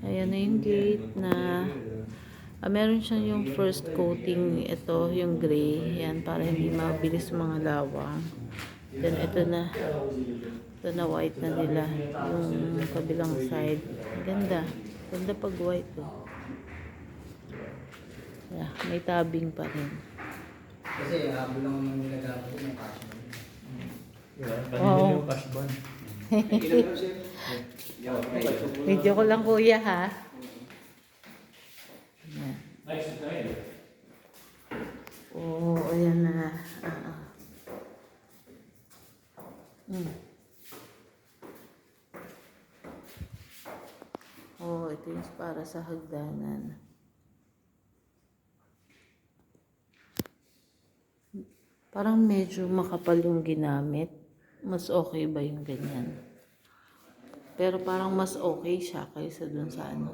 Ayan na yung gate na meron siyang yung first coating. Ito yung gray. Yan, para hindi mabilis mga lawang. Then ito na. Ito na white na nila. Yung kabilang side. Ganda. Ganda pag white. Oh. Yeah, may tabing pa rin. Kasi habo lang naman nila gagawin ng cash mo. Oo. Yung cash ban. Video ko lang kuya ha. Ayan. Nice to try. Oo, ayan na. Oh, ito yung para sa hagdanan. Parang medyo makapal yung ginamit. Mas okay ba yung ganyan? Pero parang mas okay siya kaysa dun sa ano.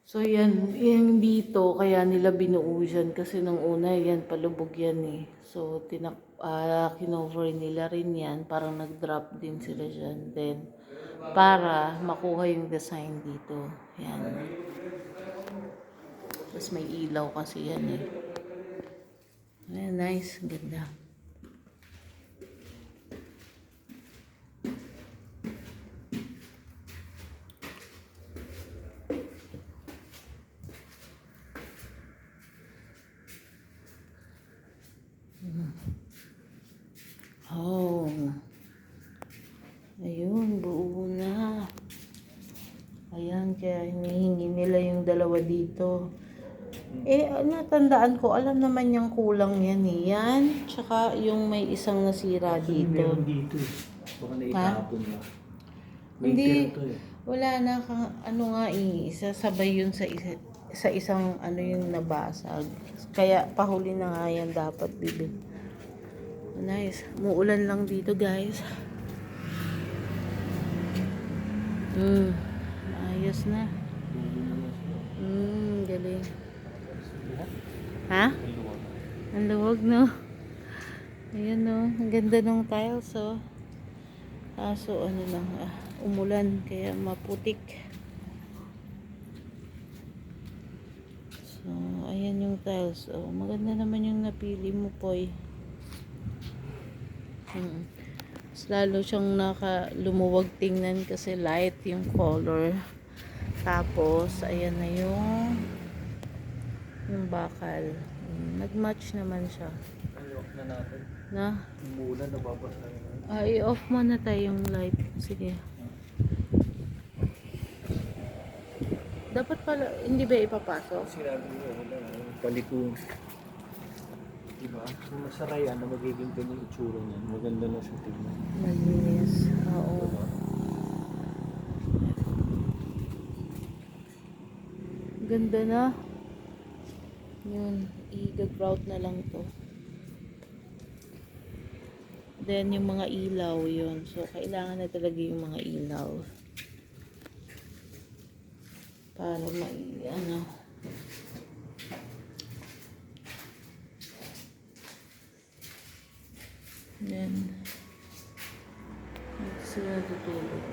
So yan, yung dito, kaya nila binuo dyan kasi nung una yan, palubog yan eh. So kinover nila rin yan, parang nag-drop din sila dyan. Then, para makuha yung design dito. Yan. Tapos may ilaw kasi yan eh. Ayan, nice, ganda. Oh. Ayun, buo na. Ayan, kaya hinihingi nila yung dalawa dito. Natandaan ko, alam naman yung kulang yan eh. Yan, tsaka yung may isang nasira dito. Meron dito eh. Baka naitapon na. May Hindi, tira to eh. wala na ano nga eh, isasabay yun sa isang ano yung nabasag. Kaya pahuli na nga yan dapat bibig. Nice. Muulan lang dito guys. Ayos na. Galing. Ha? Ang luwag no? Ayan no. Ang ganda ng tiles oh. So ano lang. Umulan kaya maputik. So ayan yung tiles. Oh, maganda naman yung napili mo Poy. Mas lalo siyang lumuwag tingnan kasi light yung color. Tapos ayan na yung bakal. Nag-match naman siya. I-off na natin. Na? Umulan, nababasa na naman. I-off mo na tayo yung light. Sige. Dapat pala, hindi ba ipapasok? Sinabi mo, wala. Paliko. Diba? Kung masaray na magiging ganyan itsura niyan. Maganda na siya tignan. Malinis. Oo. Ganda na. Yun. I-grout na lang to. Then, yung mga ilaw yun. So, kailangan na talaga yung mga ilaw. Para ano. Then, sila tutulog.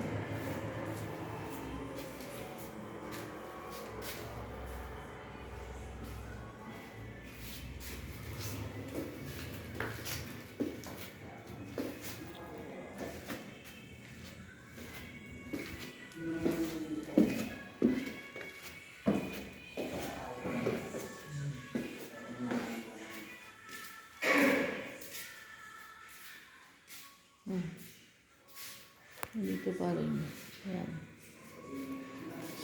Dito pa rin. Ayan.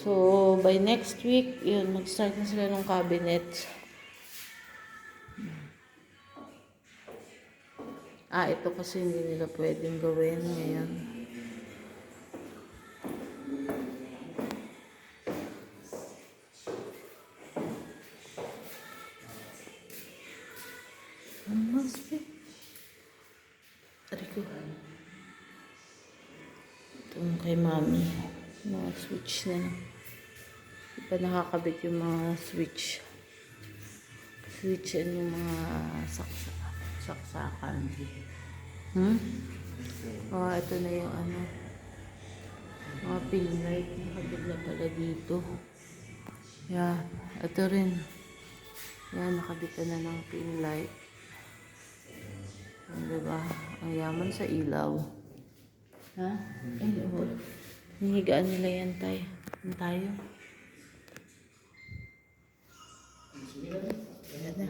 So, by next week, yun, mag-start na sila ng cabinet. Ito kasi hindi nila pwedeng gawin ngayon. Must be. Rico. Itong kay mami. Mga switch na lang. Di pa nakakabit yung mga switch. Switch and yung mga saksakan. Ito na yung ano. Mga pin light. Nakabit na pala dito. Yan. Ito rin. Yan, nakabitan na ng pin light. Diba? Ang yaman sa ilaw. Ha? Ay, oo. Hinihigaan nila yan tayo. Yan tayo. Yan na.